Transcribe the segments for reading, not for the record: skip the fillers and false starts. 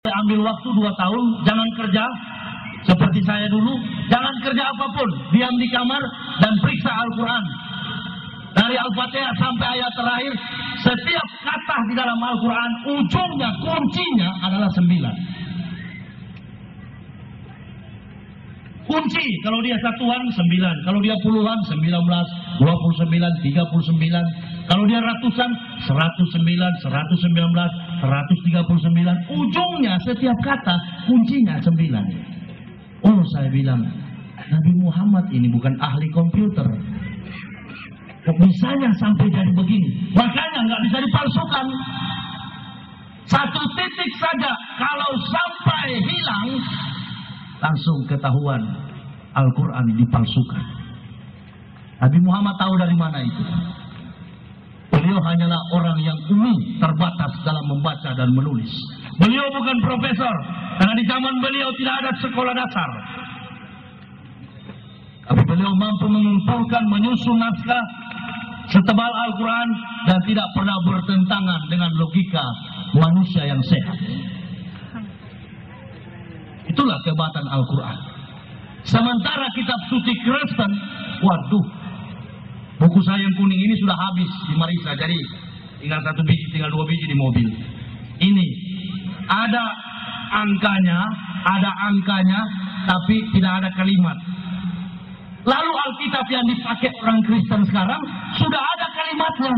Ambil waktu 2 tahun, jangan kerja seperti saya dulu, jangan kerja apapun, diam di kamar dan periksa Al-Quran. Dari Al-Fatihah sampai ayat terakhir, setiap kata di dalam Al-Quran, ujungnya, kuncinya adalah 9. Kunci, kalau dia satuan 9, kalau dia puluhan 19, 29, 39, kalau dia ratusan 109, 119, 139, ujungnya setiap kata kuncinya 9. Oh, saya bilang, Nabi Muhammad ini bukan ahli komputer. Kok bisanya sampai jadi begini? Makanya nggak bisa dipalsukan. Satu titik saja, kalau sampai hilang, langsung ketahuan Al-Quran dipalsukan. Nabi Muhammad tahu dari mana itu. Beliau hanyalah orang yang umum, terbatas dalam membaca dan menulis. Beliau bukan profesor, karena di zaman beliau tidak ada sekolah dasar. Tapi beliau mampu mengumpulkan, menyusun naskah setebal Al-Quran dan tidak pernah bertentangan dengan logika manusia yang sehat. Itulah kehebatan Al-Quran. Sementara kitab suci Kristen, waduh, buku saya yang kuning ini sudah habis di Marisa, jadi tinggal 1 biji, tinggal 2 biji di mobil. Ini ada angkanya, tapi tidak ada kalimat. Lalu Alkitab yang dipakai orang Kristen sekarang sudah ada kalimatnya.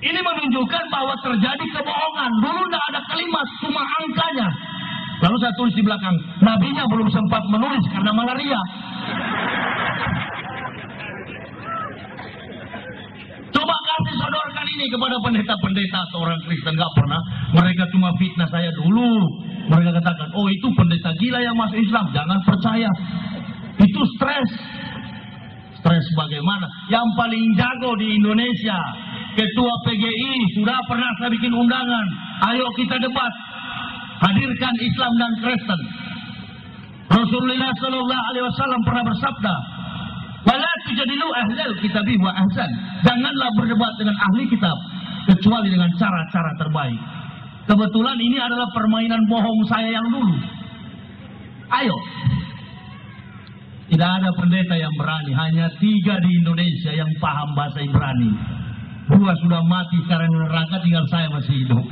Ini menunjukkan bahwa terjadi kebohongan. Dulu tidak ada kalimat, cuma angkanya. Lalu saya tulis di belakang, nabinya belum sempat menulis karena malaria. Coba kasih sodorkan ini kepada pendeta-pendeta atau orang Kristen, nggak pernah. Mereka cuma fitnah saya dulu. Mereka katakan, oh itu pendeta gila yang masuk Islam, jangan percaya. Itu stres. Stres bagaimana? Yang paling jago di Indonesia, Ketua PGI, sudah pernah saya bikin undangan. Ayo kita debat. Hadirkan Islam dan Kristen. Rasulullah Sallallahu Alaihi Wasallam pernah bersabda, "Wala tujadilu ahlal kitabi wa ahsan." Janganlah berdebat dengan ahli kitab kecuali dengan cara-cara terbaik. Kebetulan ini adalah permainan bohong saya yang dulu. Ayo. Tidak ada pendeta yang berani, hanya 3 di Indonesia yang paham bahasa Ibrani. 2 sudah mati sekarang di neraka, tinggal saya masih hidup.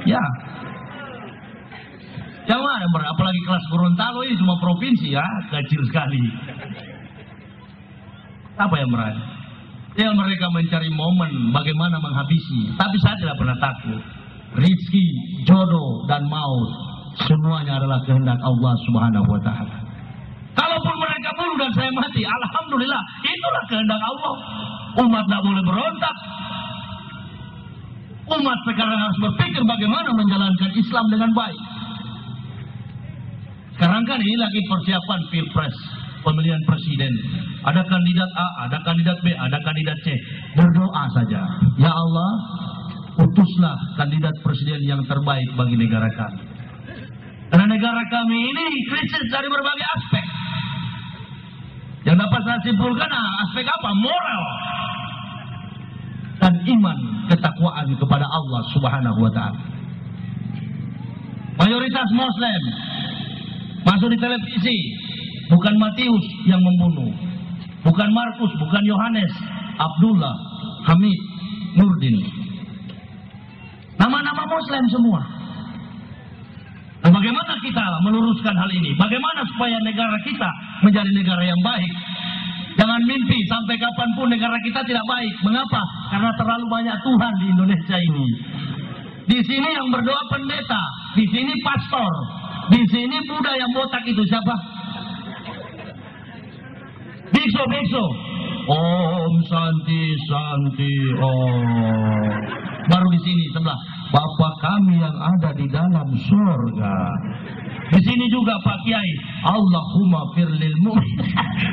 Ya. Yang mana? Apalagi kelas Gorontalo ini cuma provinsi ya, kecil sekali. Apa yang berani? Yang mereka mencari momen bagaimana menghabisi. Tapi saya tidak pernah takut. Rizki, jodoh, dan maut semuanya adalah kehendak Allah Subhanahu wa Ta'ala. Kalaupun mereka bunuh dan saya mati, alhamdulillah, itulah kehendak Allah. Umat tidak boleh berontak. Umat sekarang harus berpikir bagaimana menjalankan Islam dengan baik. Sekarang kan ini lagi persiapan Pilpres, pemilihan presiden. Ada kandidat A, ada kandidat B, ada kandidat C. Berdoa saja. Ya Allah, utuslah kandidat presiden yang terbaik bagi negara kami. Karena negara kami ini krisis dari berbagai aspek. Yang dapat saya simpulkan, aspek apa? Moral. Dan iman, ketakwaan kepada Allah Subhanahu wa Ta'ala. Mayoritas Muslim masuk di televisi, bukan Matius yang membunuh, bukan Markus, bukan Yohanes, Abdullah, Hamid, Nurdin. Nama-nama Muslim semua. Nah, bagaimana kita meluruskan hal ini? Bagaimana supaya negara kita menjadi negara yang baik? Jangan mimpi sampai kapanpun negara kita tidak baik. Mengapa? Karena terlalu banyak Tuhan di Indonesia ini. Di sini yang berdoa pendeta, di sini pastor, di sini Buddha yang botak itu siapa? Biksu. Om Santi Santi Om. Baru di sini sebelah, Bapa kami yang ada di dalam surga. Di sini juga Pak Kiai, Allahumma firlil mu'min.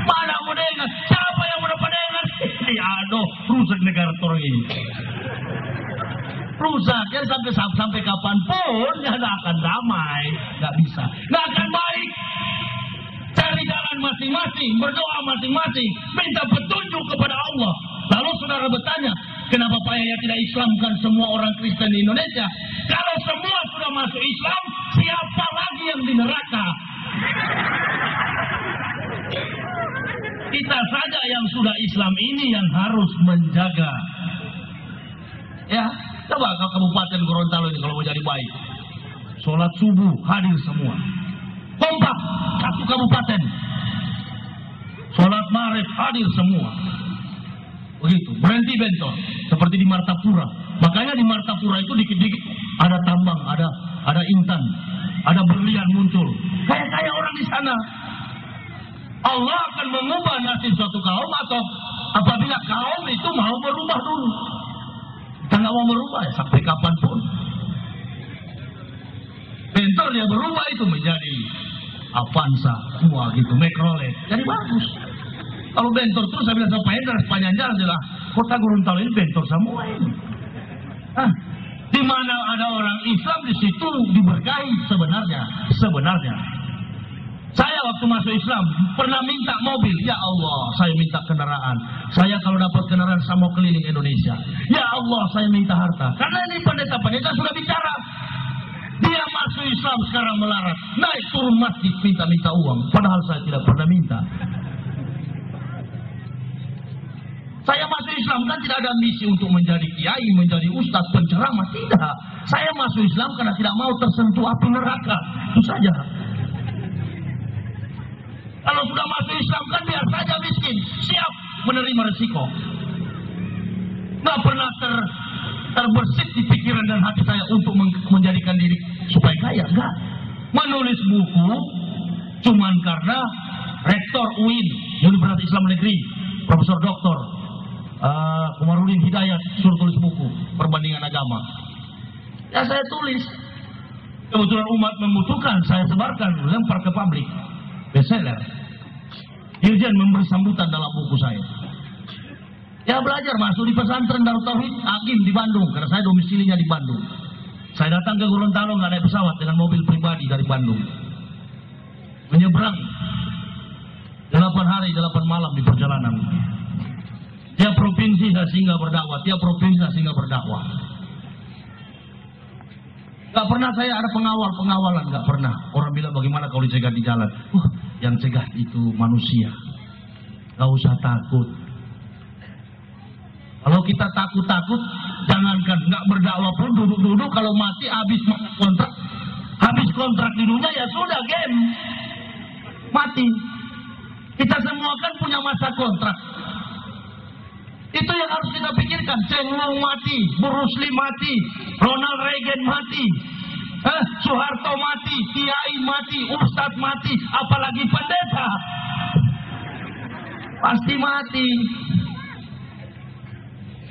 Mana mau dengar? Siapa yang mau dengar? Aduh, rusak negara orang ini. Rusak, ya sampai kapanpun ya nggak akan damai, nggak bisa, nggak akan baik. Cari jalan masing-masing, berdoa masing-masing, minta petunjuk kepada Allah. Lalu saudara bertanya, Kenapa Pak Yahya tidak Islamkan semua orang Kristen di Indonesia? Kalau semua sudah masuk Islam, siapa lagi yang di neraka? Kita saja yang sudah Islam ini yang harus menjaga. Ya, coba ke Kabupaten Gorontalo ini kalau mau jadi baik. Sholat subuh hadir semua. Kompak, satu kabupaten. Sholat maghrib hadir semua. Begitu, berhenti bentor. Seperti di Martapura. Makanya di Martapura itu dikit-dikit ada tambang, ada intan, ada berlian muncul. Kayak orang di sana. Allah akan mengubah nasib suatu kaum atau apabila kaum itu mau berubah dulu. Kita nggak mau berubah ya sampai kapanpun. Bentor dia berubah itu menjadi Avanza, semua gitu, Chevrolet. Jadi bagus. Kalau bentor terus saya bilang sama Hendra sepanjang jalan adalah kota Gorontalo ini bentor semua ini. Di mana ada orang Islam di situ diberkahi sebenarnya. Saya waktu masuk Islam pernah minta mobil. Ya Allah, saya minta kendaraan. Saya kalau dapat kendaraan saya mau keliling Indonesia. Ya Allah, saya minta harta. Karena ini pendeta-pendeta sudah bicara. Dia masuk Islam sekarang melarat. Naik turun masjid minta uang. Padahal saya tidak pernah minta. Saya masuk Islam kan tidak ada misi untuk menjadi kiai, menjadi ustadz, penceramah. Tidak. Saya masuk Islam karena tidak mau tersentuh api neraka. Itu saja. Kalau sudah masuk Islam kan biar saja miskin. Siap menerima resiko. Nggak pernah terbersit di pikiran dan hati saya untuk menjadikan diri supaya kaya. Enggak. Menulis buku cuman karena Rektor UIN, Universitas Islam Negeri, Profesor Doktor Komarudin Hidayat suruh tulis buku perbandingan agama. Ya saya tulis. Kebetulan umat membutuhkan, saya sebarkan, lempar ke publik. Bestseller. Dirjen memberi sambutan dalam buku saya. Ya belajar masuk di pesantren Darut Tauhid Agim di Bandung, karena saya domisilinya di Bandung. Saya datang ke Gorontalo nggak naik pesawat, dengan mobil pribadi dari Bandung. Menyeberang 8 hari 8 malam di perjalanan. Tiap provinsi saya singgah berdakwah, tiap provinsi saya singgah berdakwah. Gak pernah saya ada pengawalan, gak pernah. Orang bilang bagaimana kalau dicegat di jalan. Yang cegat itu manusia. Gak usah takut. Kalau kita takut, jangankan gak berdakwah pun duduk-duduk, kalau mati habis kontrak di dunia ya sudah game. Mati. Kita semua kan punya masa kontrak. Itu yang harus kita pikirkan. Cheng Lung mati, Bruce Lee mati, Ronald Reagan mati, Soeharto mati, Kiai mati, Ustadz mati, apalagi pendeta. Pasti mati.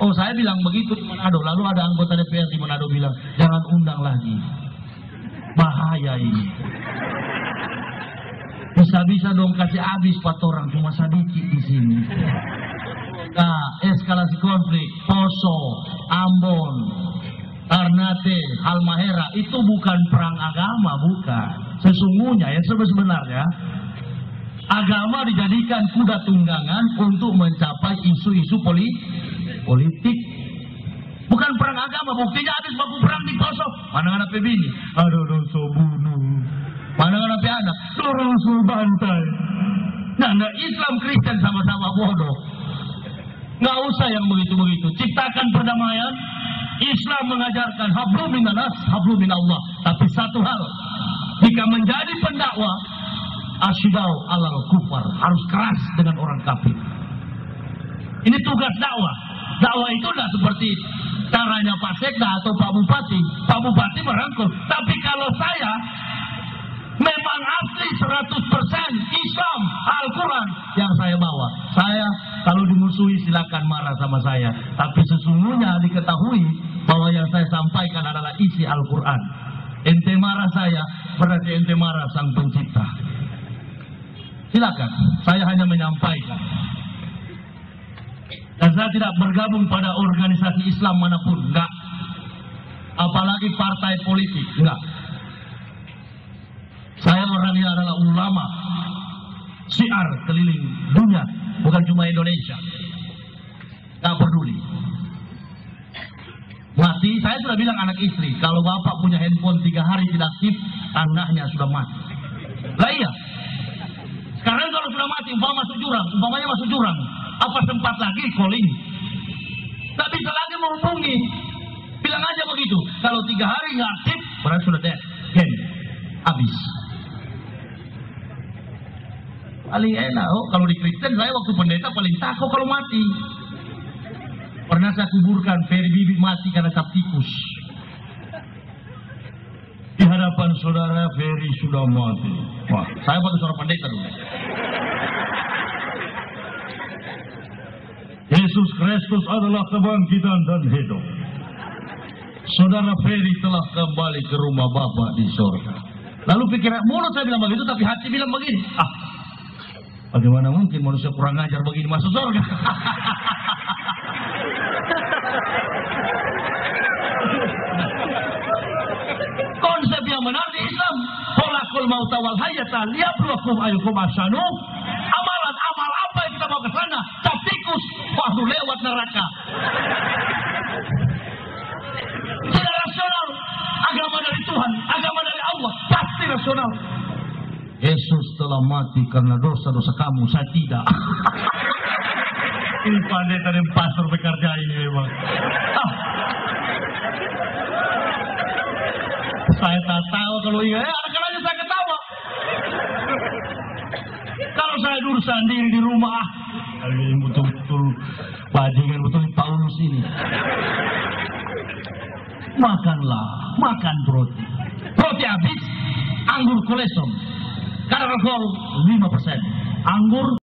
Oh, saya bilang begitu di Manado. Lalu ada anggota DPR di Manado bilang, jangan undang lagi. Bahaya ini. Bisa-bisa dong kasih habis 4 orang, cuma sedikit di sini. Nah, eskalasi konflik, Poso, Ambon, Ternate, Halmahera itu bukan perang agama, bukan. Sesungguhnya yang sebenarnya agama dijadikan kuda tunggangan untuk mencapai isu-isu politik. Bukan perang agama, buktinya habis baku perang di Poso. Mana anak bini, aduh so bunuh. Mana anak anak, dorong so bantai. Nah, Islam Kristen sama-sama bodoh. Nggak usah yang begitu-begitu. Ciptakan perdamaian. Islam mengajarkan hablum minanas, hablum minallah. Tapi satu hal, jika menjadi pendakwah, asyidau alal kufar, harus keras dengan orang kafir. Ini tugas dakwah. Dakwah itu tidak seperti caranya Pak Sekda atau Pak Bupati. Pak Bupati merangkul. Tapi kalau saya memang asli 100% Islam, Al-Quran yang saya bawa. Saya kalau dimusuhi silakan marah sama saya. Tapi sesungguhnya diketahui bahwa yang saya sampaikan adalah isi Al-Quran. Ente marah saya, berarti ente marah Sang Pencipta. Silakan, saya hanya menyampaikan. Dan saya tidak bergabung pada organisasi Islam manapun, enggak. Apalagi partai politik, enggak. Saya orangnya adalah ulama, syiar keliling dunia, bukan cuma Indonesia. Enggak peduli. Saya sudah bilang anak istri, kalau bapak punya handphone 3 hari tidak aktif, tandanya sudah mati. Lah iya. Sekarang kalau sudah mati, umpamanya masuk jurang, apa sempat lagi calling? Tak bisa lagi menghubungi. Bilang aja begitu. Kalau 3 hari nggak aktif, berarti sudah dead. Habis. Paling enak. Kalau di Kristen, saya waktu pendeta paling takut kalau mati. Pernah saya kuburkan Ferry Bibi mati karena cap tikus. Di hadapan saudara, Ferry sudah mati. Wah, saya pakai suara pendeta dulu. Yesus Kristus adalah kebangkitan dan hidup. Saudara Ferry telah kembali ke rumah Bapa di sorga. Lalu pikiran mulut saya bilang begitu, tapi hati bilang begini. Bagaimana mungkin manusia kurang ajar begini masuk sorga? Konsep yang benar di Islam, kholaqal mauta wal hayata liyabluwakum ayyukum ahsanu amalan. Amal apa yang kita mau ke sana? Cap tikus waktu lewat neraka. Tidak rasional. Agama dari Tuhan, agama dari Allah pasti rasional. Yesus telah mati karena dosa-dosa kamu, saya tidak. Ini pendeta dan pastor bekerja ini memang. Saya tak tahu kalau ingat, akhirnya saya ketawa. Kalau saya dulu sendiri di rumah, ini betul-betul bajingan, betul Paulus ini. Makanlah, makan roti. Roti habis, anggur kolesom. Kadar alkohol 5%. Anggur